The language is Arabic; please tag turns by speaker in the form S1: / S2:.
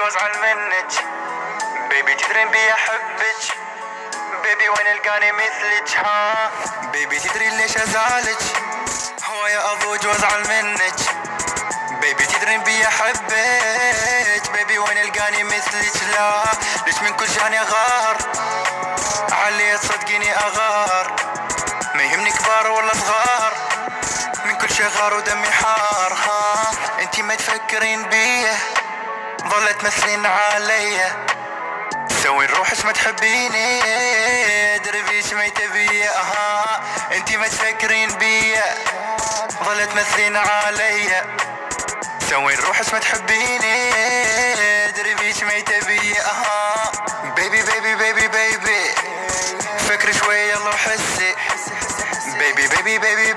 S1: وازعل منك. بيبي تدرين بي احبك، بيبي وين القاني مثلك؟ ها بيبي تدرين ليش ازعلك؟ هو يا ابوج وازعل منك. بيبي تدرين بي احبك، بيبي وين القاني مثلك؟ لا ليش من كل شان اغار علي تصدقيني اغار، ما يهمني كبار ولا صغار، من كل شي غار ودمي حار. ها انتي ما تفكرين بيه، ظلت تمثلين عليا، سوي روحش ما تحبيني، دربيش ما تبيه. ها انتي ما تفكرين بيه، ظلت تمثلين عليا، سوي روحش ما تحبيني، دربيش ما تبيه. ها بيبي بيبي بيبي بيبي فكري شوي يلا وحسي، بيبي بيبي بيبي